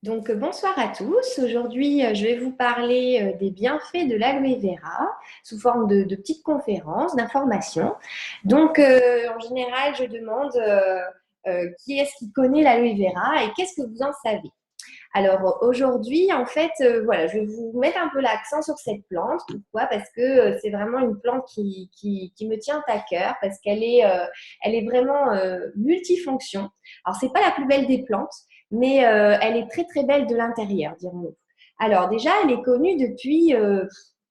Bonsoir à tous. Aujourd'hui, je vais vous parler des bienfaits de l'aloe vera sous forme de petites conférences, d'informations. En général, je demande qui est-ce qui connaît l'aloe vera et qu'est-ce que vous en savez. Alors aujourd'hui, en fait, voilà, je vais vous mettre un peu l'accent sur cette plante. Pourquoi? Parce que c'est vraiment une plante qui me tient à cœur parce elle est vraiment multifonction. Alors, c'est pas la plus belle des plantes, mais elle est très très belle de l'intérieur, dirons-nous. Alors déjà, elle est connue depuis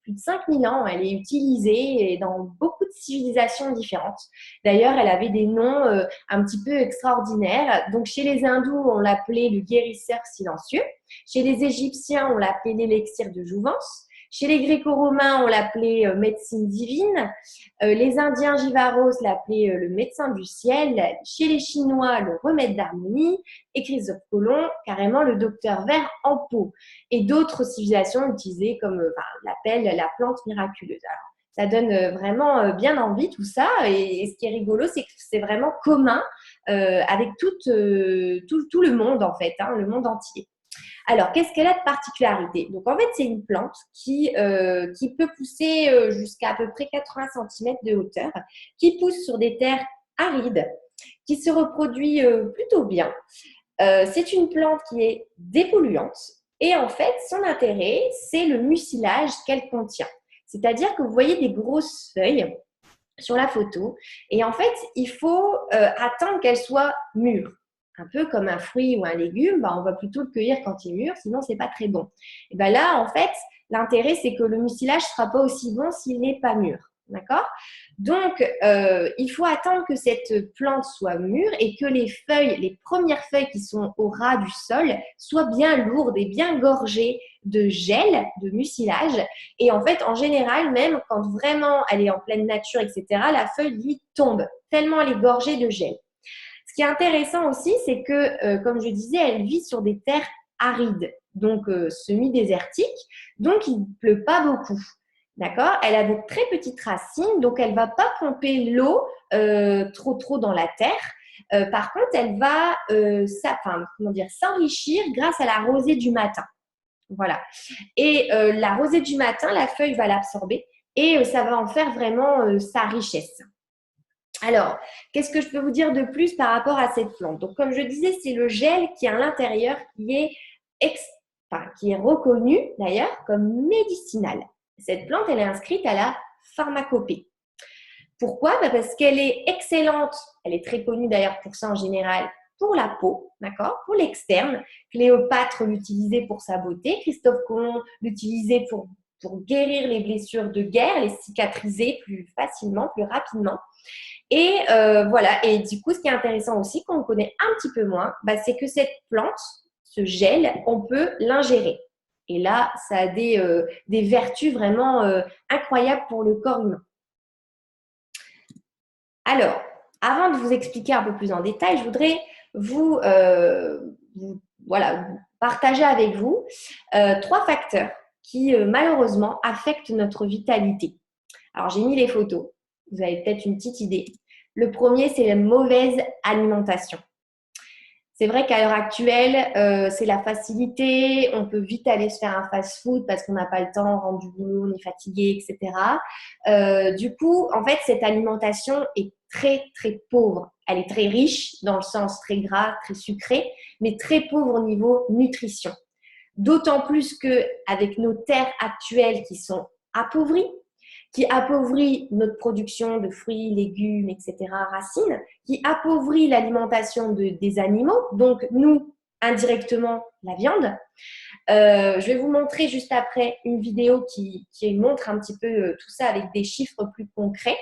plus de 5000 ans. Elle est utilisée dans beaucoup de civilisations différentes. D'ailleurs, elle avait des noms un petit peu extraordinaire. Donc, chez les hindous, on l'appelait le guérisseur silencieux. Chez les Égyptiens, on l'appelait l'élixir de jouvence. Chez les Gréco-Romains, on l'appelait médecine divine. Les Indiens Jivaros l'appelaient le médecin du ciel. Chez les Chinois, le remède d'harmonie. Et Christophe Colomb, carrément le docteur vert en pot. Et d'autres civilisations utilisaient comme l'appellent la plante miraculeuse. Alors, ça donne vraiment bien envie tout ça. Et ce qui est rigolo, c'est que c'est vraiment commun avec tout le monde en fait, hein, le monde entier. Alors, qu'est-ce qu'elle a de particularité? Donc, en fait, c'est une plante qui peut pousser jusqu'à à peu près 80 cm de hauteur, qui pousse sur des terres arides, qui se reproduit plutôt bien. C'est une plante qui est dépolluante et en fait, son intérêt, c'est le mucilage qu'elle contient. C'est-à-dire que vous voyez des grosses feuilles sur la photo et en fait, il faut attendre qu'elles soient mûres. Un peu comme un fruit ou un légume, on va plutôt le cueillir quand il est mûr, sinon c'est pas très bon. Et ben là, en fait, l'intérêt, c'est que le mucilage sera pas aussi bon s'il n'est pas mûr. D'accord? Il faut attendre que cette plante soit mûre et que les feuilles, les premières feuilles qui sont au ras du sol, soient bien lourdes et bien gorgées de gel, de mucilage. Et en fait, en général, même quand vraiment elle est en pleine nature, etc., la feuille lui tombe, tellement elle est gorgée de gel. Ce qui est intéressant aussi, c'est que, comme je disais, elle vit sur des terres arides, donc semi-désertiques, donc il ne pleut pas beaucoup. D'accord? Elle a de très petites racines, donc elle ne va pas pomper l'eau trop dans la terre. Par contre, elle va s'enrichir grâce à la rosée du matin. Voilà. Et la rosée du matin, la feuille va l'absorber et ça va en faire vraiment sa richesse. Alors, qu'est-ce que je peux vous dire de plus par rapport à cette plante? Donc, comme je disais, c'est le gel qui est à l'intérieur qui est reconnu d'ailleurs comme médicinal. Cette plante, elle est inscrite à la pharmacopée. Pourquoi? Parce qu'elle est excellente, elle est très connue d'ailleurs pour ça en général, pour la peau, d'accord? Pour l'externe. Cléopâtre l'utilisait pour sa beauté, Christophe Colomb l'utilisait pour guérir les blessures de guerre, les cicatriser plus facilement, plus rapidement. Et voilà, et du coup, ce qui est intéressant aussi, qu'on connaît un petit peu moins, c'est que cette plante, ce gel, on peut l'ingérer. Et là, ça a des vertus vraiment incroyables pour le corps humain. Alors, avant de vous expliquer un peu plus en détail, je voudrais voilà, partager avec vous 3 facteurs qui malheureusement affectent notre vitalité. Alors, j'ai mis les photos, vous avez peut-être une petite idée. Le premier, c'est la mauvaise alimentation. C'est vrai qu'à l'heure actuelle, c'est la facilité. On peut vite aller se faire un fast-food parce qu'on n'a pas le temps, on rentre du boulot, on est fatigué, etc. Du coup, en fait, cette alimentation est très, très pauvre. Elle est très riche dans le sens très gras, très sucré, mais très pauvre au niveau nutrition. D'autant plus qu'avec nos terres actuelles qui sont appauvries, qui appauvrit notre production de fruits, légumes, etc., racines, qui appauvrit l'alimentation des animaux, donc nous, indirectement, la viande. Je vais vous montrer juste après une vidéo qui montre un petit peu tout ça avec des chiffres plus concrets.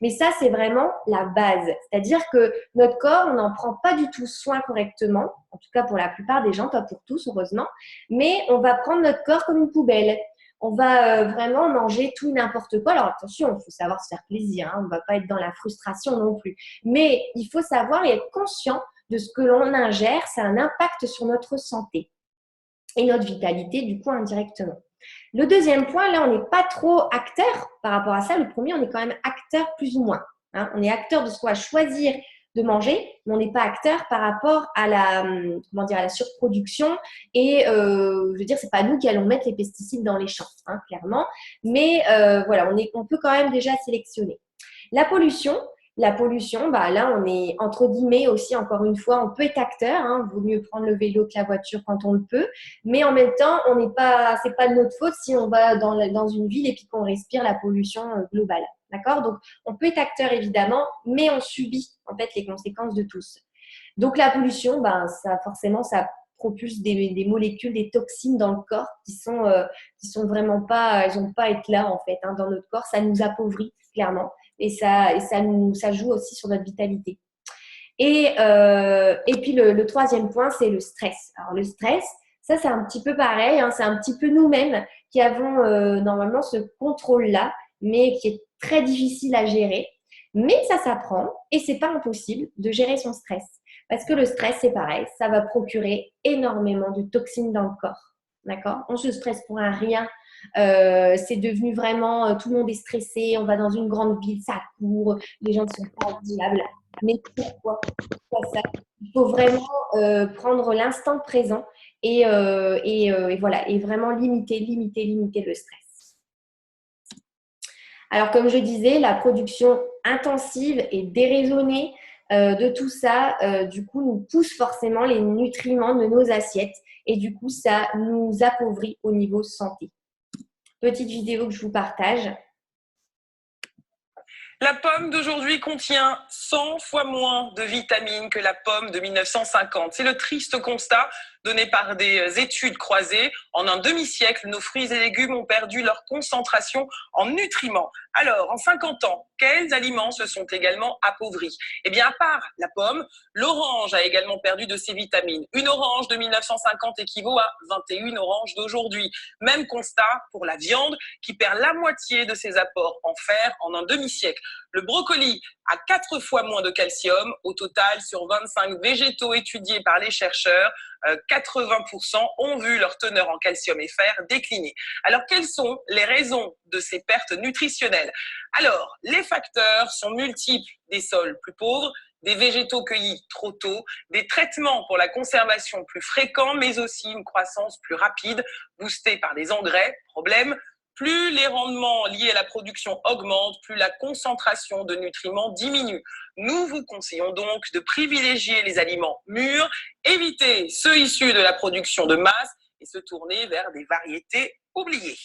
Mais ça, c'est vraiment la base. C'est-à-dire que notre corps, on n'en prend pas du tout soin correctement, en tout cas pour la plupart des gens, pas pour tous, heureusement, mais on va prendre notre corps comme une poubelle. On va vraiment manger tout et n'importe quoi. Alors attention, il faut savoir se faire plaisir, hein. On ne va pas être dans la frustration non plus. Mais il faut savoir et être conscient de ce que l'on ingère, ça a un impact sur notre santé et notre vitalité, du coup, indirectement. Le deuxième point, là, on n'est pas trop acteur par rapport à ça. Le premier, on est quand même acteur plus ou moins. Hein. On est acteur de ce qu'on va choisir de manger, mais on n'est pas acteur par rapport à la, comment dire, à la surproduction. Et je veux dire, c'est pas nous qui allons mettre les pesticides dans les champs, hein, clairement. Mais voilà, on peut quand même déjà sélectionner. La pollution, bah là, on est entre guillemets aussi, encore une fois, on peut être acteur. Hein, vaut mieux prendre le vélo que la voiture quand on le peut. Mais en même temps, on n'est pas, c'est pas de notre faute si on va dans une ville et puis qu'on respire la pollution globale. D'accord? Donc, on peut être acteur évidemment, mais on subit en fait les conséquences de tous. Donc, la pollution, ben, ça forcément, ça propulse des molécules, des toxines dans le corps qui sont vraiment pas, elles n'ont pas à être là en fait hein, dans notre corps. Ça nous appauvrit clairement et ça joue aussi sur notre vitalité. Et puis le troisième point, c'est le stress. Alors le stress, ça c'est un petit peu pareil, hein, c'est un petit peu nous-mêmes qui avons normalement ce contrôle-là, mais qui est très difficile à gérer. Mais ça s'apprend et c'est pas impossible de gérer son stress. Parce que le stress, c'est pareil, ça va procurer énormément de toxines dans le corps. D'accord? On se stresse pour un rien. C'est devenu vraiment, tout le monde est stressé, on va dans une grande ville, ça court, les gens ne sont pas diables. Mais pourquoi ça? Il faut vraiment prendre l'instant présent et voilà, et vraiment limiter le stress. Alors, comme je disais, la production intensive et déraisonnée de tout ça, du coup, nous pousse forcément les nutriments de nos assiettes et du coup, ça nous appauvrit au niveau santé. Petite vidéo que je vous partage. La pomme d'aujourd'hui contient 100 fois moins de vitamines que la pomme de 1950. C'est le triste constat donné par des études croisées. En un demi-siècle, nos fruits et légumes ont perdu leur concentration en nutriments. Alors, en 50 ans, quels aliments se sont également appauvris? Eh bien, à part la pomme, l'orange a également perdu de ses vitamines. Une orange de 1950 équivaut à 21 oranges d'aujourd'hui. Même constat pour la viande qui perd la moitié de ses apports en fer en un demi-siècle. Le brocoli a 4 fois moins de calcium. Au total, sur 25 végétaux étudiés par les chercheurs, 80% ont vu leur teneur en calcium et fer décliner. Alors, quelles sont les raisons de ces pertes nutritionnelles? Alors, les facteurs sont multiples. Des sols plus pauvres, des végétaux cueillis trop tôt, des traitements pour la conservation plus fréquents, mais aussi une croissance plus rapide, boostée par des engrais. Problème, plus les rendements liés à la production augmentent, plus la concentration de nutriments diminue. Nous vous conseillons donc de privilégier les aliments mûrs, éviter ceux issus de la production de masse et se tourner vers des variétés oubliées.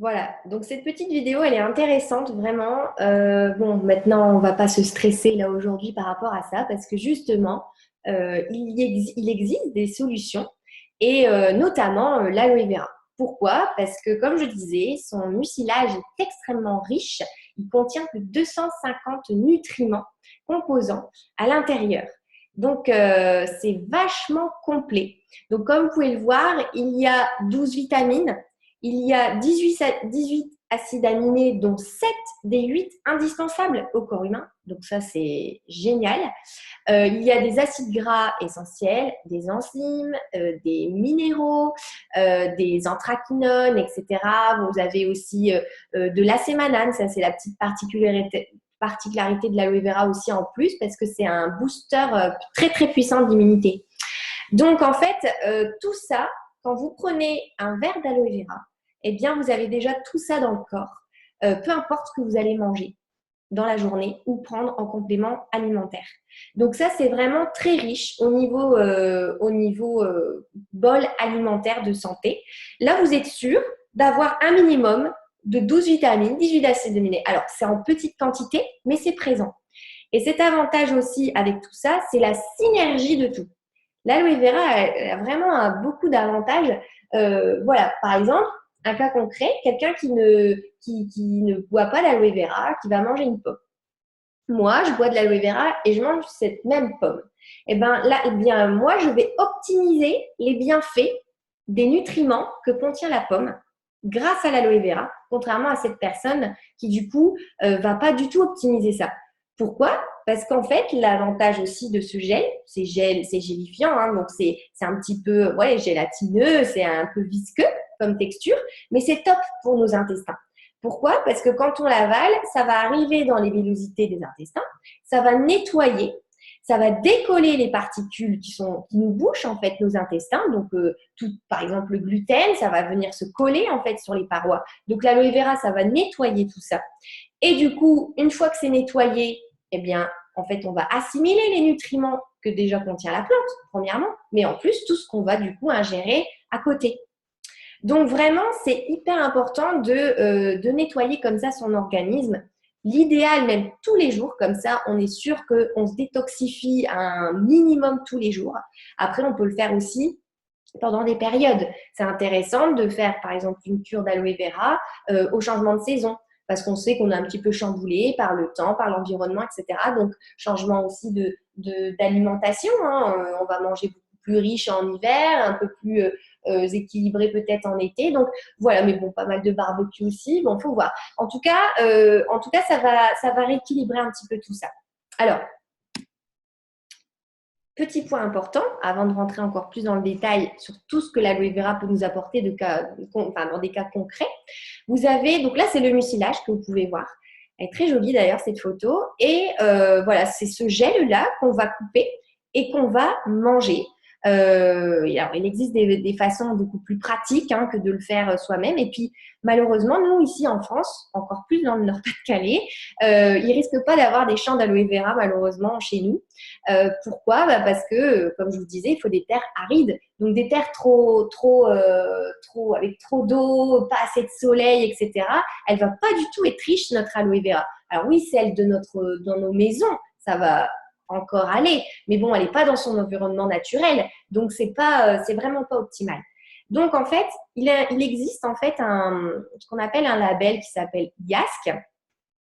Voilà, donc cette petite vidéo, elle est intéressante vraiment. Bon, maintenant, on ne va pas se stresser là aujourd'hui par rapport à ça parce que justement, il existe des solutions et notamment l'aloe vera. Pourquoi? Parce que comme je disais, son mucilage est extrêmement riche. Il contient plus de 250 nutriments composants à l'intérieur. Donc, c'est vachement complet. Donc, comme vous pouvez le voir, il y a 12 vitamines. Il y a 18 acides aminés, dont 7 des 8 indispensables au corps humain. Donc ça, c'est génial. Il y a des acides gras essentiels, des enzymes, des minéraux, des anthraquinones, etc. Vous avez aussi de l'acémanane. Ça, c'est la petite particularité de l'aloe vera aussi en plus parce que c'est un booster très, très puissant d'immunité. Donc, en fait, tout ça, quand vous prenez un verre d'aloe vera, eh bien, vous avez déjà tout ça dans le corps, peu importe ce que vous allez manger dans la journée ou prendre en complément alimentaire. Donc ça, c'est vraiment très riche au niveau bol alimentaire de santé. Là, vous êtes sûr d'avoir un minimum de 12 vitamines, 18 acides aminés. Alors, c'est en petite quantité, mais c'est présent. Et cet avantage aussi avec tout ça, c'est la synergie de tout. L'aloe vera a vraiment beaucoup d'avantages. Voilà, par exemple, un cas concret, quelqu'un qui ne boit pas d'aloe vera, qui va manger une pomme. Moi, je bois de l'aloe vera et je mange cette même pomme. Et bien là, moi, je vais optimiser les bienfaits des nutriments que contient la pomme grâce à l'aloe vera, contrairement à cette personne qui, du coup, va pas du tout optimiser ça. Pourquoi? Parce qu'en fait, l'avantage aussi de ce gel, c'est gélifiant, hein, donc c'est un petit peu gélatineux, c'est un peu visqueux comme texture, mais c'est top pour nos intestins. Pourquoi? Parce que quand on l'avale, ça va arriver dans les villosités des intestins, ça va nettoyer, ça va décoller les particules qui nous bouchent en fait nos intestins. Donc, par exemple, le gluten, ça va venir se coller en fait sur les parois. Donc, l'aloe vera, ça va nettoyer tout ça. Et du coup, une fois que c'est nettoyé, eh bien, en fait, on va assimiler les nutriments que déjà contient la plante, premièrement, mais en plus, tout ce qu'on va du coup ingérer à côté. Donc vraiment, c'est hyper important de nettoyer comme ça son organisme. L'idéal, même tous les jours, comme ça, on est sûr qu'on se détoxifie un minimum tous les jours. Après, on peut le faire aussi pendant des périodes. C'est intéressant de faire, par exemple, une cure d'aloe vera au changement de saison parce qu'on sait qu'on est un petit peu chamboulé par le temps, par l'environnement, etc. Donc, changement aussi d'alimentation. Hein. On va manger beaucoup plus riche en hiver, un peu plus équilibré peut-être en été. Donc, voilà, mais bon, pas mal de barbecue aussi. Bon, faut voir. En tout cas, ça va rééquilibrer un petit peu tout ça. Alors, petit point important, avant de rentrer encore plus dans le détail sur tout ce que l'aloe vera peut nous apporter dans des cas concrets, vous avez, donc là c'est le mucilage que vous pouvez voir. Elle est très jolie d'ailleurs cette photo. Et voilà, c'est ce gel-là qu'on va couper et qu'on va manger. Alors, il existe des façons beaucoup plus pratiques que de le faire soi-même. Et puis, malheureusement, nous, ici en France, encore plus dans le Nord-Pas-de-Calais, il ne risque pas d'avoir des champs d'aloe vera, malheureusement, chez nous. Pourquoi? Parce que, comme je vous disais, il faut des terres arides. Donc, des terres avec trop d'eau, pas assez de soleil, etc. Elle ne va pas du tout être riche, notre aloe vera. Alors oui, celle dans nos maisons, ça va encore aller, mais bon, elle n'est pas dans son environnement naturel, donc c'est vraiment pas optimal. Donc en fait, il existe en fait ce qu'on appelle un label qui s'appelle IASC,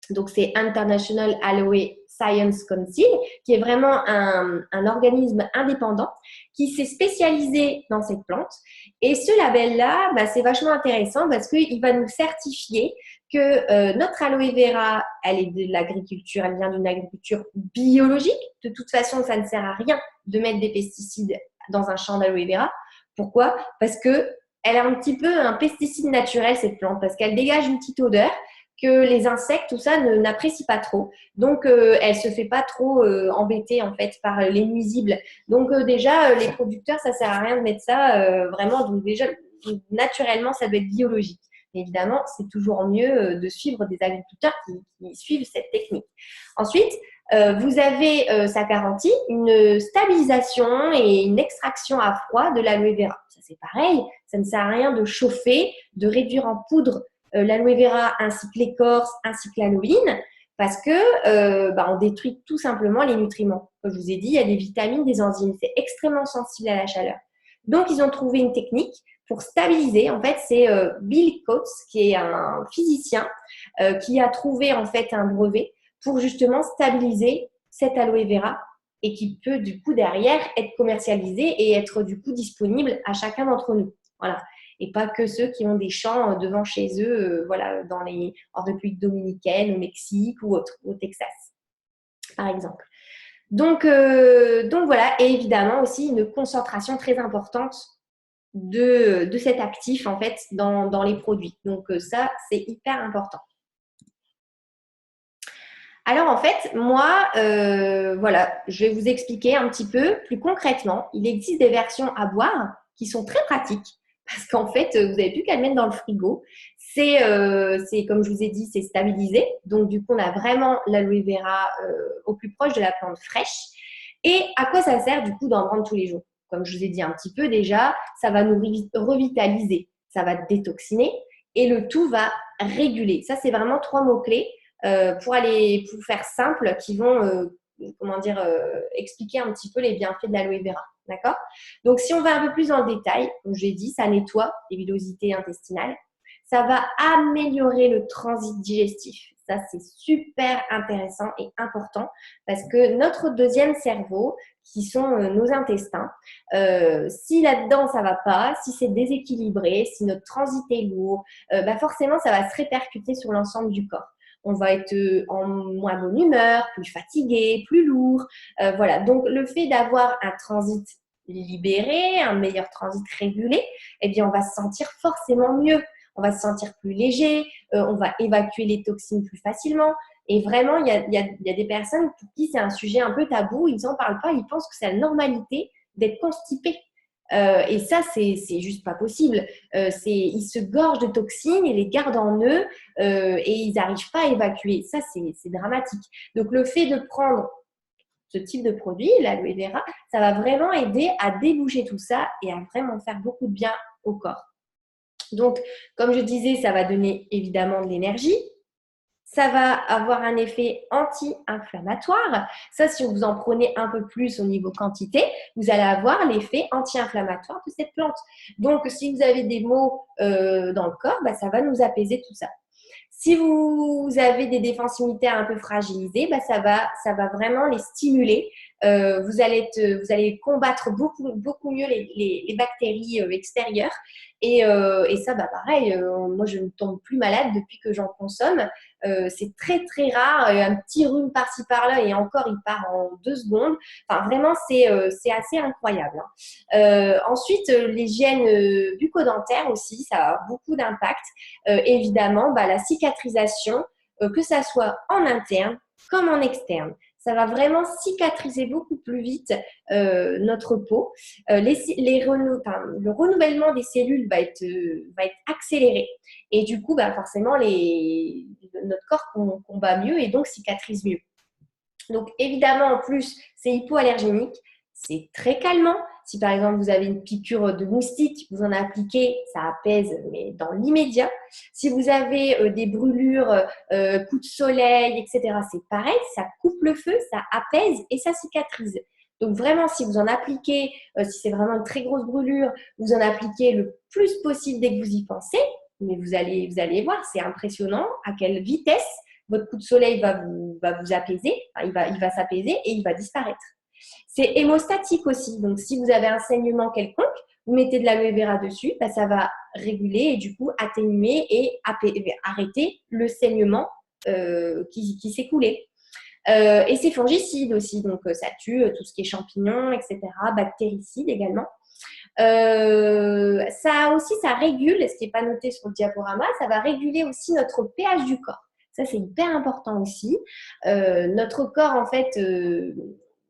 donc c'est International Aloe Science Council, qui est vraiment un organisme indépendant qui s'est spécialisé dans cette plante. Et ce label-là, c'est vachement intéressant parce qu'il va nous certifier que notre aloe vera, elle est de l'agriculture, elle vient d'une agriculture biologique. De toute façon, ça ne sert à rien de mettre des pesticides dans un champ d'aloe vera. Pourquoi? Parce que elle a un petit peu un pesticide naturel, cette plante, parce qu'elle dégage une petite odeur que les insectes, tout ça, n'apprécient pas trop. Donc, elle se fait pas trop embêter, en fait, par les nuisibles. Donc, déjà, les producteurs, ça sert à rien de mettre ça vraiment. Donc, déjà, naturellement, ça doit être biologique. Mais évidemment, c'est toujours mieux de suivre des agriculteurs qui suivent cette technique. Ensuite, vous avez, ça garantit une stabilisation et une extraction à froid de l'aloe vera. Ça, c'est pareil. Ça ne sert à rien de chauffer, de réduire en poudre l'aloe vera ainsi que l'écorce, ainsi que l'aloïne, parce que on détruit tout simplement les nutriments. Comme je vous ai dit, il y a des vitamines, des enzymes. C'est extrêmement sensible à la chaleur. Donc, ils ont trouvé une technique pour stabiliser. En fait, c'est Bill Coates, qui est un physicien, qui a trouvé en fait un brevet pour justement stabiliser cette aloe vera et qui peut du coup derrière être commercialisé et être du coup disponible à chacun d'entre nous. Voilà. Et pas que ceux qui ont des champs devant chez eux, voilà, en République dominicaine, au Mexique ou au Texas, par exemple. Donc voilà, et évidemment aussi une concentration très importante de cet actif en fait dans les produits. Donc ça, c'est hyper important. Alors en fait, moi, voilà, je vais vous expliquer un petit peu plus concrètement. Il existe des versions à boire qui sont très pratiques parce qu'en fait, vous n'avez plus qu'à le mettre dans le frigo. C'est comme je vous ai dit, c'est stabilisé. Donc du coup, on a vraiment l'aloe vera au plus proche de la plante fraîche. Et à quoi ça sert du coup d'en prendre tous les jours? Comme je vous ai dit un petit peu déjà, ça va nous revitaliser, ça va détoxiner et le tout va réguler. Ça, c'est vraiment 3 mots-clés pour faire simple, qui vont expliquer un petit peu les bienfaits de l'aloe vera. D'accord? Donc, si on va un peu plus dans le détail, comme je l'ai dit, ça nettoie les villosités intestinales. Ça va améliorer le transit digestif. Ça, c'est super intéressant et important parce que notre deuxième cerveau, qui sont nos intestins, si là-dedans ça va pas, si c'est déséquilibré, si notre transit est lourd, forcément, ça va se répercuter sur l'ensemble du corps. On va être en moins bonne humeur, plus fatigué, plus lourd. Voilà. Donc, le fait d'avoir un transit libéré, un meilleur transit régulé, eh bien, on va se sentir forcément mieux. on va se sentir plus léger, on va évacuer les toxines plus facilement. Et vraiment, il y a des personnes pour qui c'est un sujet un peu tabou, ils n'en parlent pas, ils pensent que c'est la normalité d'être constipé. Et ça, c'est juste pas possible. Ils se gorgent de toxines, ils les gardent en eux et ils n'arrivent pas à évacuer. Ça, c'est dramatique. Donc, le fait de prendre ce type de produit, l'aloe vera, ça va vraiment aider à déboucher tout ça et à vraiment faire beaucoup de bien au corps. Donc, comme je disais, ça va donner évidemment de l'énergie. Ça va avoir un effet anti-inflammatoire. Ça, si vous en prenez un peu plus au niveau quantité, vous allez avoir l'effet anti-inflammatoire de cette plante. Donc, si vous avez des maux dans le corps, ça va nous apaiser tout ça. Si vous avez des défenses immunitaires un peu fragilisées, ça va vraiment les stimuler. Vous allez combattre beaucoup mieux les bactéries extérieures. Et ça, pareil, moi, je ne tombe plus malade depuis que j'en consomme. C'est très, très rare. Un petit rhume par-ci, par-là, et encore, il part en 2 secondes. Enfin, vraiment, c'est assez incroyable. Ensuite, l'hygiène bucco-dentaire aussi, ça a beaucoup d'impact. Évidemment, la cicatrisation, que ça soit en interne comme en externe. Ça va vraiment cicatriser beaucoup plus vite notre peau. Le renouvellement des cellules va être accéléré. Et du coup, forcément, notre corps combat mieux et donc cicatrise mieux. Donc, évidemment, en plus, c'est hypoallergénique. C'est très calmant. Si par exemple vous avez une piqûre de moustique, vous en appliquez, ça apaise, mais dans l'immédiat. Si vous avez des brûlures, coups de soleil, etc., c'est pareil, ça coupe le feu, ça apaise et ça cicatrise. Donc vraiment, si vous en appliquez, si c'est vraiment une très grosse brûlure, vous en appliquez le plus possible dès que vous y pensez, mais vous allez voir, c'est impressionnant à quelle vitesse votre coup de soleil va vous apaiser, il va s'apaiser et il va disparaître. C'est hémostatique aussi. Donc, si vous avez un saignement quelconque, vous mettez de l'aloe vera dessus, ça va réguler et du coup atténuer et arrêter le saignement qui s'est coulé. Et c'est fongicide aussi, donc ça tue tout ce qui est champignons, etc., bactéricides également. Ça aussi, ça régule, ce qui n'est pas noté sur le diaporama, ça va réguler aussi notre pH du corps. Ça, c'est hyper important aussi. Notre corps, en fait,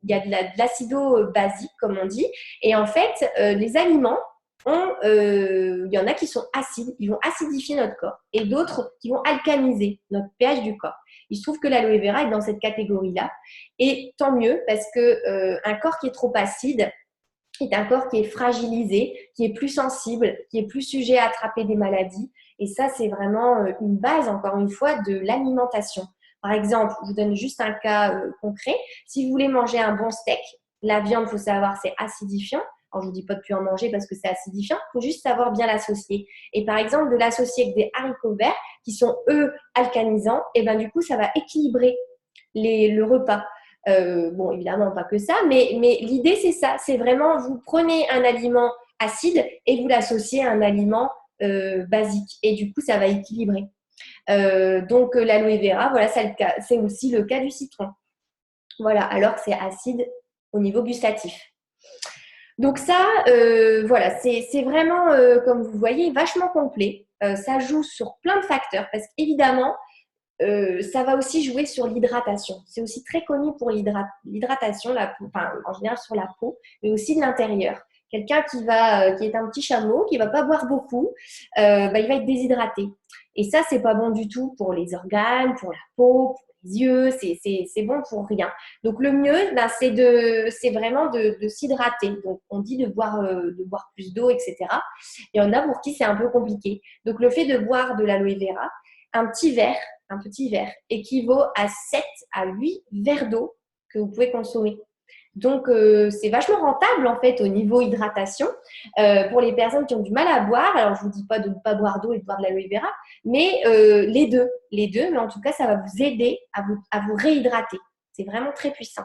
il y a de l'acido basique, comme on dit. Et en fait, les aliments, il y en a qui sont acides, ils vont acidifier notre corps. Et d'autres qui vont alcaliniser notre pH du corps. Il se trouve que l'aloe vera est dans cette catégorie-là. Et tant mieux, parce qu'un corps qui est trop acide est un corps qui est fragilisé, qui est plus sensible, qui est plus sujet à attraper des maladies. Et ça, c'est vraiment une base, encore une fois, de l'alimentation. Par exemple, je vous donne juste un cas concret. Si vous voulez manger un bon steak, la viande, il faut savoir, c'est acidifiant. Alors, je ne vous dis pas de plus en manger parce que c'est acidifiant. Il faut juste savoir bien l'associer. Et par exemple, de l'associer avec des haricots verts qui sont, eux, alcanisants, et du coup, ça va équilibrer le repas. Bon, évidemment, pas que ça, mais l'idée, c'est ça. C'est vraiment, vous prenez un aliment acide et vous l'associez à un aliment basique. Et du coup, ça va équilibrer. Donc, l'aloe vera, voilà, c'est aussi le cas du citron. Voilà, alors que c'est acide au niveau gustatif. Donc ça, voilà, c'est vraiment, comme vous voyez, vachement complet. Ça joue sur plein de facteurs parce qu'évidemment, ça va aussi jouer sur l'hydratation. C'est aussi très connu pour l'hydratation, en général sur la peau, mais aussi de l'intérieur. Quelqu'un qui est un petit chameau, qui ne va pas boire beaucoup, il va être déshydraté. Et ça, c'est pas bon du tout pour les organes, pour la peau, pour les yeux, c'est bon pour rien. Donc le mieux, c'est vraiment de s'hydrater. Donc on dit de boire plus d'eau, etc. Et on a pour qui c'est un peu compliqué. Donc le fait de boire de l'aloe vera, un petit verre équivaut à 7 à 8 verres d'eau que vous pouvez consommer. Donc, c'est vachement rentable en fait au niveau hydratation pour les personnes qui ont du mal à boire. Alors, je ne vous dis pas de ne pas boire d'eau et de boire de l'aloe vera, mais les deux. Mais en tout cas, ça va vous aider à vous réhydrater. C'est vraiment très puissant.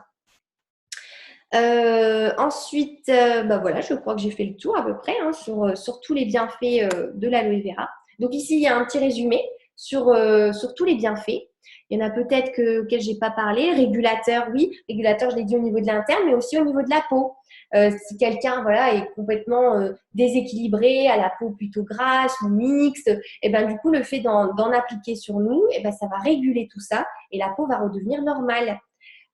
Ensuite, voilà, je crois que j'ai fait le tour à peu près sur tous les bienfaits de l'aloe vera. Donc ici, il y a un petit résumé sur tous les bienfaits. Il y en a peut-être auxquels je n'ai pas parlé. Régulateur, oui. Régulateur, je l'ai dit au niveau de l'interne, mais aussi au niveau de la peau. Si quelqu'un voilà, est complètement déséquilibré, à la peau plutôt grasse ou mixte, et ben, du coup, le fait d'en appliquer sur nous, et ben, ça va réguler tout ça et la peau va redevenir normale.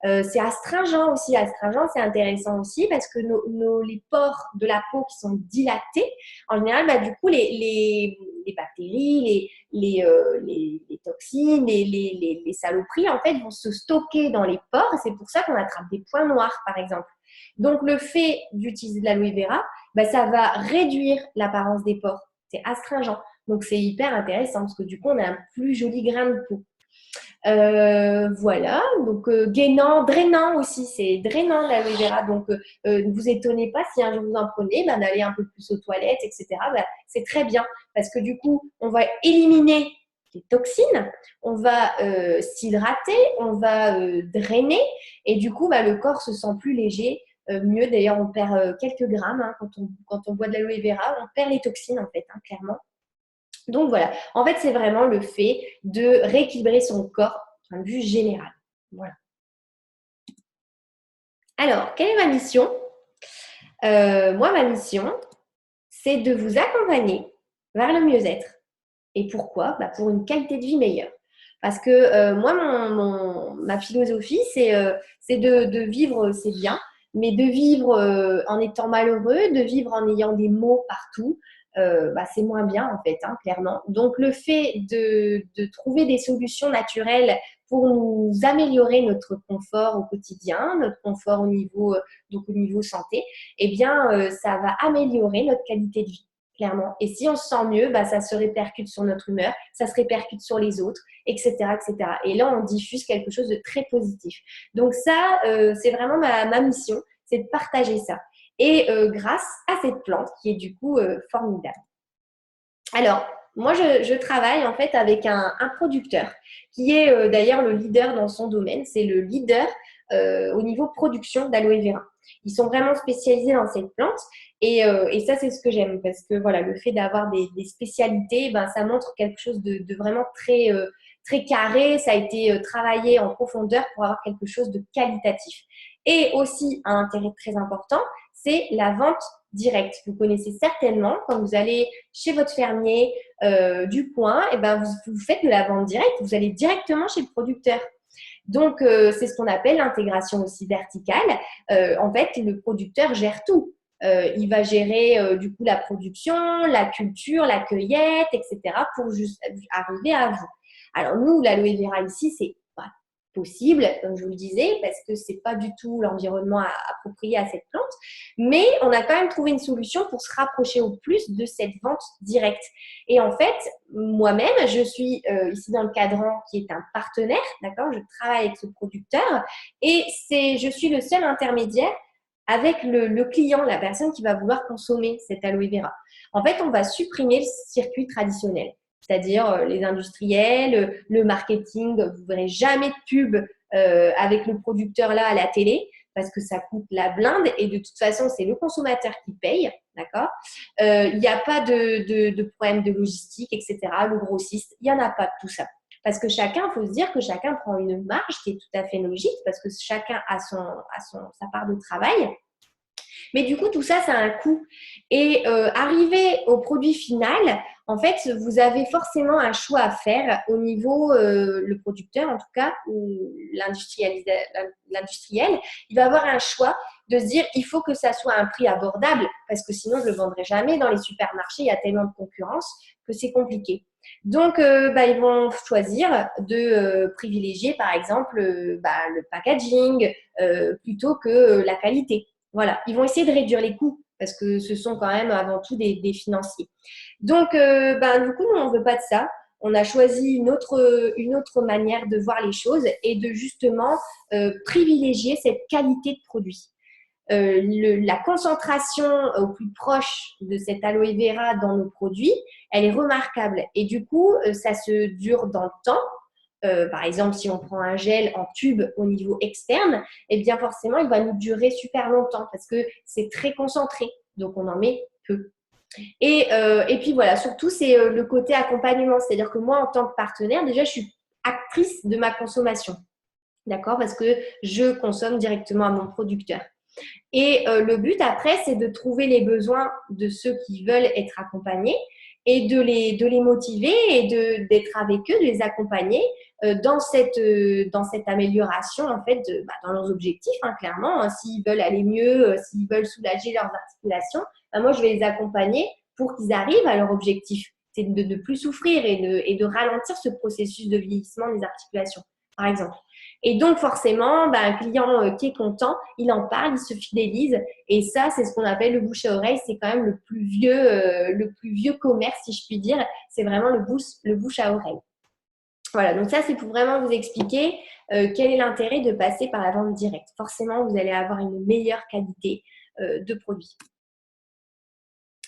C'est astringent aussi. Astringent, c'est intéressant aussi parce que les pores de la peau qui sont dilatés, en général, bah, du coup, les bactéries, les toxines, les saloperies, en fait, vont se stocker dans les pores. C'est pour ça qu'on attrape des points noirs, par exemple. Donc, le fait d'utiliser de l'aloe vera, bah, ça va réduire l'apparence des pores. C'est astringent. Donc, c'est hyper intéressant parce que du coup, on a un plus joli grain de peau. Voilà, donc gainant, drainant aussi, c'est drainant l'aloe vera. Donc, ne vous étonnez pas si un jour vous en prenez, ben, d'aller un peu plus aux toilettes, etc. Ben, c'est très bien parce que du coup, on va éliminer les toxines, on va s'hydrater, on va drainer et du coup, ben, le corps se sent plus léger. Mieux, d'ailleurs, on perd quelques grammes hein, quand on boit de l'aloe vera, on perd les toxines en fait, hein, clairement. Donc voilà, en fait, c'est vraiment le fait de rééquilibrer son corps d'un point de vue général. Voilà. Alors, quelle est ma mission? Moi, ma mission, c'est de vous accompagner vers le mieux-être. Et pourquoi? Bah, pour une qualité de vie meilleure. Parce que moi, ma philosophie, c'est de vivre, c'est bien, mais de vivre en étant malheureux, de vivre en ayant des maux partout, bah, c'est moins bien en fait, hein, clairement. Donc le fait de trouver des solutions naturelles pour nous améliorer notre confort au quotidien, notre confort donc au niveau santé, eh bien, ça va améliorer notre qualité de vie. Clairement. Et si on se sent mieux, bah, ça se répercute sur notre humeur, ça se répercute sur les autres, etc., etc. Et là, on diffuse quelque chose de très positif. Donc ça, c'est vraiment ma mission, c'est de partager ça. Et grâce à cette plante qui est du coup formidable. Alors, moi, je travaille en fait avec un producteur qui est d'ailleurs le leader dans son domaine. C'est le leader au niveau production d'aloe vera. Ils sont vraiment spécialisés dans cette plante et ça, c'est ce que j'aime parce que voilà, le fait d'avoir des spécialités, ben, ça montre quelque chose de vraiment très carré. Ça a été travaillé en profondeur pour avoir quelque chose de qualitatif. Et aussi, un intérêt très important, c'est la vente directe. Vous connaissez certainement quand vous allez chez votre fermier du coin, et ben vous faites de la vente directe, vous allez directement chez le producteur. Donc, c'est ce qu'on appelle l'intégration aussi verticale. En fait, le producteur gère tout. Il va gérer du coup la production, la culture, la cueillette, etc. pour juste arriver à vous. Alors, nous, l'aloe vera ici, c'est pas possible, comme je vous le disais, parce que c'est pas du tout l'environnement approprié à cette plante. Mais on a quand même trouvé une solution pour se rapprocher au plus de cette vente directe. Et en fait, moi-même, je suis ici dans le cadran qui est un partenaire, d'accord? Je travaille avec ce producteur et je suis le seul intermédiaire avec le client, la personne qui va vouloir consommer cette aloe vera. En fait, on va supprimer le circuit traditionnel, c'est-à-dire les industriels, le marketing. Vous ne verrez jamais de pub avec le producteur là à la télé parce que ça coûte la blinde et de toute façon, c'est le consommateur qui paye, d'accord? Il n'y a pas de problème de logistique, etc. Le grossiste, il n'y en a pas de tout ça. Parce que chacun, il faut se dire que chacun prend une marge qui est tout à fait logique parce que chacun a sa part de travail. Mais du coup, tout ça, ça a un coût. Et arriver au produit final, en fait, vous avez forcément un choix à faire au niveau, le producteur en tout cas, ou l'industriel, il va avoir un choix de se dire il faut que ça soit à un prix abordable parce que sinon, je ne le vendrai jamais. Dans les supermarchés, il y a tellement de concurrence que c'est compliqué. Donc, ils vont choisir de privilégier, par exemple, le packaging plutôt que la qualité. Voilà, ils vont essayer de réduire les coûts parce que ce sont quand même avant tout des financiers. Donc, du coup, nous, on ne veut pas de ça. On a choisi une autre manière de voir les choses et de justement privilégier cette qualité de produit. La concentration au plus proche de cette aloe vera dans nos produits, elle est remarquable. Et du coup, ça se dure dans le temps. Par exemple, si on prend un gel en tube au niveau externe, eh bien forcément, il va nous durer super longtemps parce que c'est très concentré. Donc, on en met peu. Et puis voilà, surtout, c'est le côté accompagnement. C'est-à-dire que moi, en tant que partenaire, déjà, je suis actrice de ma consommation. D'accord? Parce que je consomme directement à mon producteur. Et le but après, c'est de trouver les besoins de ceux qui veulent être accompagnés et de les motiver et d'être avec eux, de les accompagner dans cette amélioration, en fait, dans leurs objectifs, hein, clairement. Hein. S'ils veulent aller mieux, s'ils veulent soulager leurs articulations, moi, je vais les accompagner pour qu'ils arrivent à leur objectif. C'est de ne plus souffrir et de ralentir ce processus de vieillissement des articulations, par exemple. Et donc, forcément, un client qui est content, il en parle, il se fidélise. Et ça, c'est ce qu'on appelle le bouche à oreille. C'est quand même le plus vieux commerce, si je puis dire. C'est vraiment le bouche à oreille. Voilà, donc ça, c'est pour vraiment vous expliquer quel est l'intérêt de passer par la vente directe. Forcément, vous allez avoir une meilleure qualité de produit.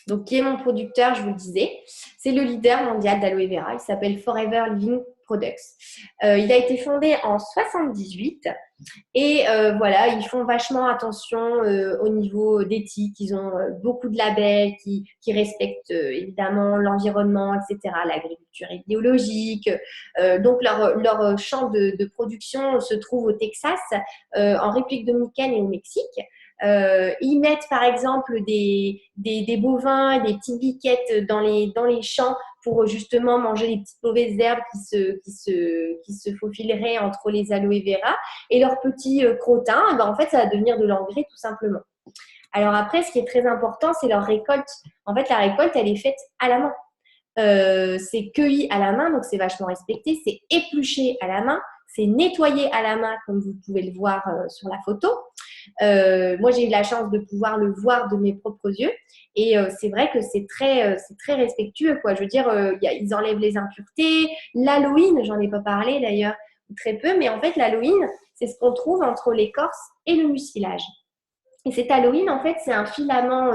Donc, qui est mon producteur, je vous le disais. C'est le leader mondial d'aloe vera. Il s'appelle Forever Living Products. Il a été fondé en 78 et voilà, ils font vachement attention au niveau d'éthique. Ils ont beaucoup de labels qui respectent évidemment l'environnement, etc., l'agriculture biologique. Donc, leur champ de production se trouve au Texas, en République dominicaine et au Mexique. Ils mettent par exemple des bovins, des petites biquettes dans les champs pour justement manger les petites mauvaises herbes qui se faufileraient entre les aloe vera. Et leurs petits crottins, en fait, ça va devenir de l'engrais tout simplement. Alors après, ce qui est très important, c'est leur récolte. En fait, la récolte, elle est faite à la main. C'est cueilli à la main, donc c'est vachement respecté. C'est épluché à la main. C'est nettoyé à la main, comme vous pouvez le voir sur la photo. Moi, j'ai eu la chance de pouvoir le voir de mes propres yeux. Et c'est vrai que c'est très respectueux, quoi. Je veux dire, ils enlèvent les impuretés. L'aloïne, j'en ai pas parlé d'ailleurs, très peu. Mais en fait, l'aloïne, c'est ce qu'on trouve entre l'écorce et le mucilage. Et cette aloïne, en fait, c'est un filament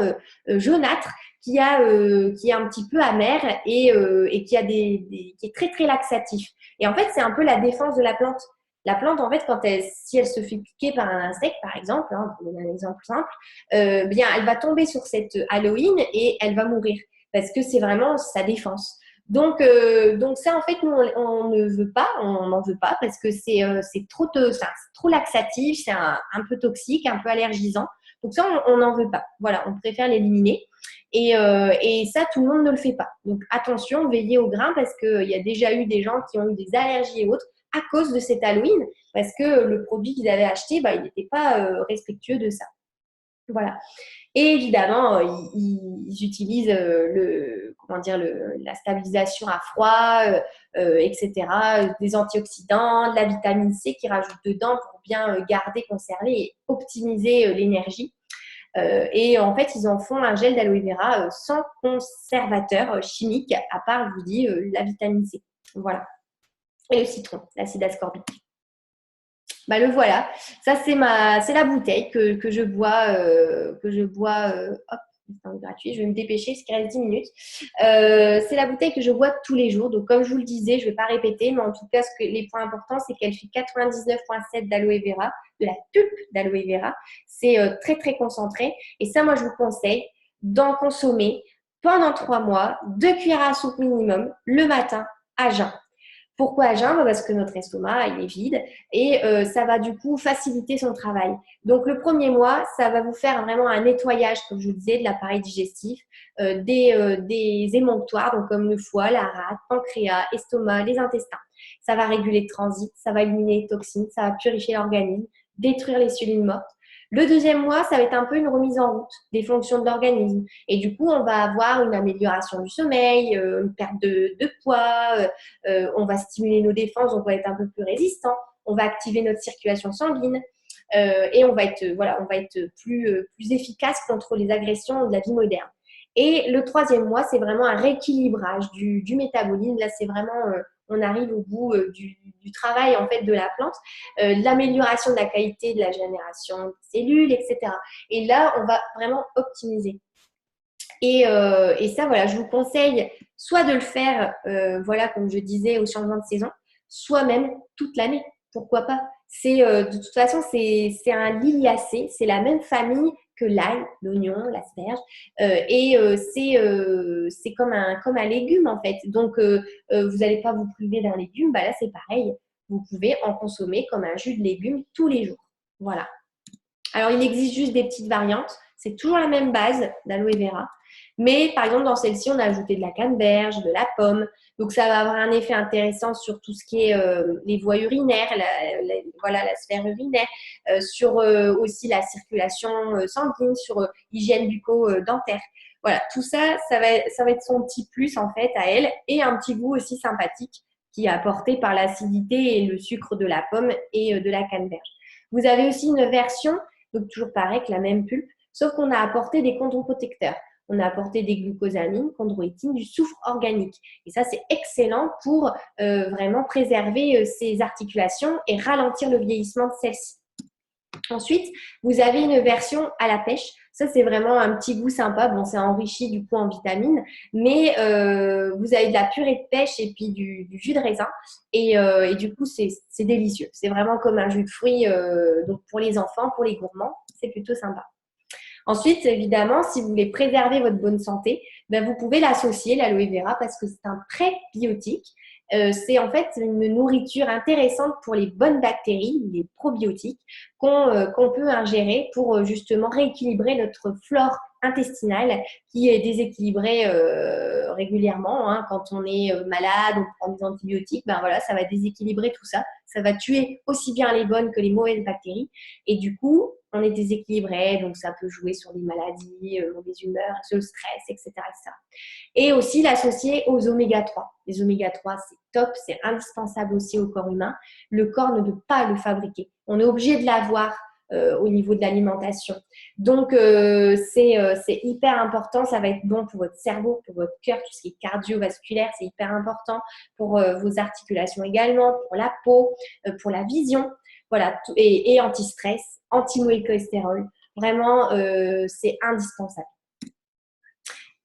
jaunâtre qui est un petit peu amer et qui est très, très laxatif. Et en fait, c'est un peu la défense de la plante. La plante, en fait, si elle se fait piquer par un insecte, par exemple, hein, pour donner un exemple simple, bien, elle va tomber sur cette aloïne et elle va mourir parce que c'est vraiment sa défense. Donc ça, en fait, nous, on ne veut pas, on n'en veut pas parce que c'est trop laxatif, c'est un peu toxique, un peu allergisant. Donc ça, on n'en veut pas. Voilà, on préfère l'éliminer. Et ça, tout le monde ne le fait pas. Donc attention, veillez au grain parce qu'il y a déjà eu des gens qui ont eu des allergies et autres à cause de cette aloïne parce que le produit qu'ils avaient acheté, il n'était pas respectueux de ça. Voilà. Et évidemment, ils utilisent la stabilisation à froid, etc., des antioxydants, de la vitamine C qu'ils rajoutent dedans pour bien garder, conserver et optimiser l'énergie. Et en fait, ils en font un gel d'aloe vera sans conservateur chimique, à part, je vous dis, la vitamine C. Voilà. Et le citron, l'acide ascorbique. Le voilà. Ça, c'est la bouteille que je bois. Hop, c'est gratuit. Je vais me dépêcher parce qu'il reste 10 minutes. C'est la bouteille que je bois tous les jours. Donc, comme je vous le disais, je ne vais pas répéter, mais en tout cas, les points importants, c'est qu'elle fait 99,7 d'aloe vera, de la pulpe d'aloe vera. C'est très, très concentré. Et ça, moi, je vous conseille d'en consommer pendant 3 mois, 2 cuillères à soupe minimum, le matin, à jeun. Pourquoi à jeun? Parce que notre estomac, il est vide et ça va du coup faciliter son travail. Donc, le premier mois, ça va vous faire vraiment un nettoyage, comme je vous disais, de l'appareil digestif, des émonctoires, donc comme le foie, la rate, pancréas, estomac, les intestins. Ça va réguler le transit, ça va éliminer les toxines, ça va purifier l'organisme, détruire les cellules mortes. Le deuxième mois, ça va être un peu une remise en route des fonctions de l'organisme. Et du coup, on va avoir une amélioration du sommeil, une perte de poids, on va stimuler nos défenses, donc on va être un peu plus résistant. On va activer notre circulation sanguine et on va être plus efficace contre les agressions de la vie moderne. Et le troisième mois, c'est vraiment un rééquilibrage du métabolisme. Là, c'est vraiment on arrive au bout du travail en fait de la plante, l'amélioration de la qualité de la génération de cellules, etc. Et là, on va vraiment optimiser. Et ça, voilà, je vous conseille soit de le faire, voilà, comme je disais, au changement de saison, soit même toute l'année. Pourquoi pas? De toute façon, c'est un liliacé, c'est la même famille que l'ail, l'oignon, l'asperge. C'est comme un légume en fait. Donc, vous n'allez pas vous priver d'un légume. Bah là, c'est pareil. Vous pouvez en consommer comme un jus de légumes tous les jours. Voilà. Alors, il existe juste des petites variantes. C'est toujours la même base d'aloe vera. Mais par exemple, dans celle-ci, on a ajouté de la canneberge, de la pomme. Donc, ça va avoir un effet intéressant sur tout ce qui est les voies urinaires, voilà, la sphère urinaire, sur aussi la circulation sanguine, sur l'hygiène bucco-dentaire. Voilà, tout ça, ça va être son petit plus en fait à elle et un petit goût aussi sympathique qui est apporté par l'acidité et le sucre de la pomme et de la canneberge. Vous avez aussi une version, donc toujours pareil, avec la même pulpe, sauf qu'on a apporté des chondroprotecteurs. On a apporté des glucosamines, chondroïtine, du soufre organique. Et ça, c'est excellent pour vraiment préserver ces articulations et ralentir le vieillissement de celles-ci. Ensuite, vous avez une version à la pêche. Ça, c'est vraiment un petit goût sympa. Bon, c'est enrichi du coup en vitamines, mais vous avez de la purée de pêche et puis du jus de raisin. Et du coup, c'est délicieux. C'est vraiment comme un jus de fruits. Donc, pour les enfants, pour les gourmands, c'est plutôt sympa. Ensuite, évidemment, si vous voulez préserver votre bonne santé, ben, vous pouvez l'associer, l'aloe vera, parce que c'est un prébiotique. C'est en fait une nourriture intéressante pour les bonnes bactéries, les probiotiques, qu'on peut ingérer pour justement rééquilibrer notre flore intestinale qui est déséquilibrée régulièrement. Hein. Quand on est malade, on prend des antibiotiques, ben voilà, ça va déséquilibrer tout ça. Ça va tuer aussi bien les bonnes que les mauvaises bactéries. Et du coup, on est déséquilibré, donc ça peut jouer sur des maladies, mauvaises humeurs, sur le stress, etc., etc. Et aussi l'associer aux oméga 3. Les oméga 3, c'est top, c'est indispensable aussi au corps humain. Le corps ne peut pas le fabriquer. On est obligé de l'avoir au niveau de l'alimentation. Donc, c'est hyper important. Ça va être bon pour votre cerveau, pour votre cœur, tout ce qui est cardiovasculaire, c'est hyper important pour vos articulations également, pour la peau, pour la vision. Voilà, et anti-stress, anti-mauvais cholestérol. Vraiment, c'est indispensable.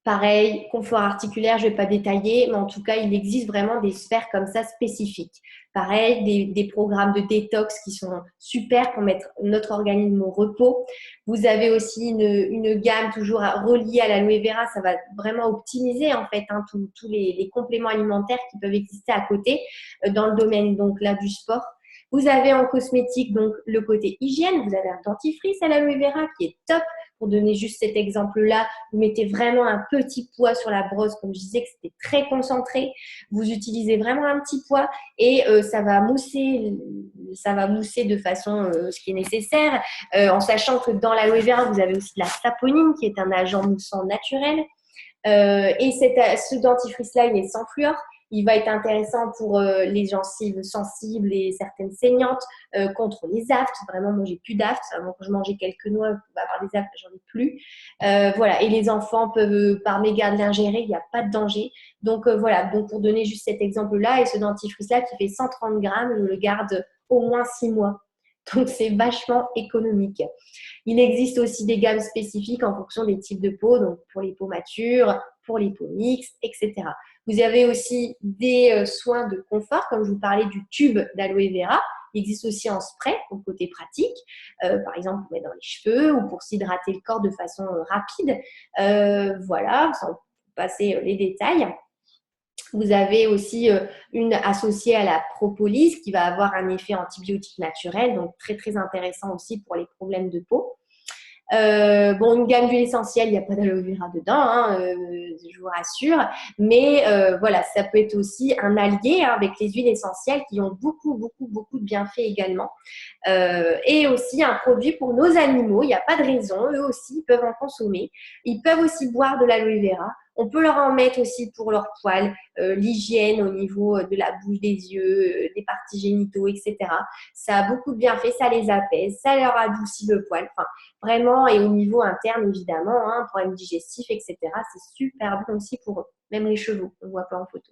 Pareil, confort articulaire, je ne vais pas détailler, mais en tout cas, il existe vraiment des sphères comme ça spécifiques. Pareil, des programmes de détox qui sont super pour mettre notre organisme au repos. Vous avez aussi une gamme toujours reliée à l'aloe vera. Ça va vraiment optimiser en fait hein, tous les compléments alimentaires qui peuvent exister à côté dans le domaine donc là du sport. Vous avez en cosmétique donc le côté hygiène. Vous avez un dentifrice à l'aloe vera qui est top. Pour donner juste cet exemple-là, vous mettez vraiment un petit poids sur la brosse, comme je disais que c'était très concentré. Vous utilisez vraiment un petit poids et ça va mousser de façon ce qui est nécessaire, en sachant que dans l'aloe vera, vous avez aussi de la saponine qui est un agent moussant naturel. Et ce dentifrice-là, il est sans fluor. Il va être intéressant pour les gencives sensibles et certaines saignantes, contre les aftes. Vraiment, moi, j'ai plus d'aftes. Avant que je mangeais quelques noix, on va avoir des aftes, j'en ai plus. Voilà. Et les enfants peuvent, par mégarde, l'ingérer. Il n'y a pas de danger. Donc, voilà. Donc, pour donner juste cet exemple-là, et ce dentifrice-là qui fait 130 grammes, je le garde au moins 6 mois. Donc, c'est vachement économique. Il existe aussi des gammes spécifiques en fonction des types de peau, donc pour les peaux matures, pour les peaux mixtes, etc. Vous avez aussi des soins de confort, comme je vous parlais du tube d'aloe vera. Il existe aussi en spray, au côté pratique, par exemple pour mettre dans les cheveux ou pour s'hydrater le corps de façon rapide. Voilà, sans passer les détails. Vous avez aussi une associée à la propolis qui va avoir un effet antibiotique naturel, donc très très intéressant aussi pour les problèmes de peau. Bon, une gamme d'huile essentielle, il n'y a pas d'aloe vera dedans, hein, je vous rassure. Mais voilà, ça peut être aussi un allié hein, avec les huiles essentielles qui ont beaucoup, beaucoup, beaucoup de bienfaits également. Et aussi un produit pour nos animaux. Il n'y a pas de raison. Eux aussi, ils peuvent en consommer. Ils peuvent aussi boire de l'aloe vera. On peut leur en mettre aussi pour leurs poils, l'hygiène au niveau de la bouche, des yeux, des parties génitaux, etc. Ça a beaucoup de bienfaits, ça les apaise, ça leur adoucit le poil. Enfin, vraiment, et au niveau interne, évidemment, hein, problèmes digestifs, etc. C'est super bon aussi pour eux, même les chevaux, on ne voit pas en photo.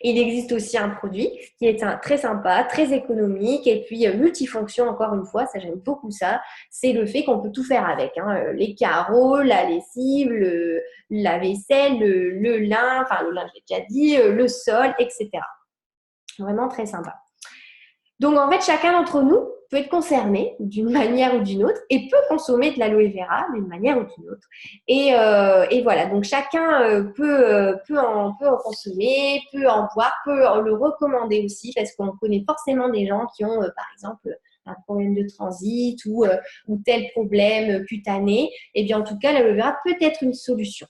Il existe aussi un produit qui est très sympa, très économique et puis multifonction, encore une fois, ça j'aime beaucoup ça. C'est le fait qu'on peut tout faire avec. Hein, les carreaux, la lessive, la vaisselle, le lin, enfin le lin j'ai déjà dit, le sol, etc. Vraiment très sympa. Donc, en fait, chacun d'entre nous peut être concerné d'une manière ou d'une autre et peut consommer de l'aloe vera d'une manière ou d'une autre. Et voilà, donc chacun peut en consommer, peut en boire, peut le recommander aussi parce qu'on connaît forcément des gens qui ont, par exemple, un problème de transit ou tel problème cutané. Et bien, en tout cas, l'aloe vera peut être une solution.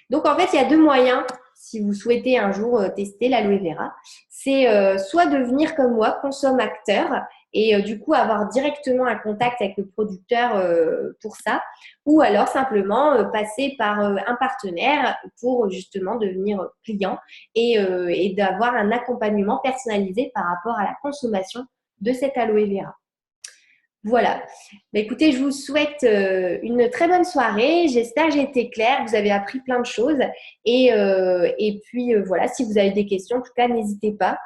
Donc, en fait, il y a deux moyens si vous souhaitez un jour tester l'aloe vera. C'est soit devenir comme moi, consommateur, et du coup avoir directement un contact avec le producteur pour ça, ou alors simplement passer par un partenaire pour justement devenir client et d'avoir un accompagnement personnalisé par rapport à la consommation de cette aloe vera. Voilà. Bah, écoutez, je vous souhaite une très bonne soirée. J'espère que j'ai été claire. Vous avez appris plein de choses. Et puis, voilà, si vous avez des questions, en tout cas, n'hésitez pas.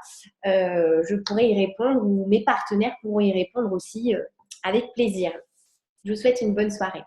Je pourrai y répondre ou mes partenaires pourront y répondre aussi avec plaisir. Je vous souhaite une bonne soirée.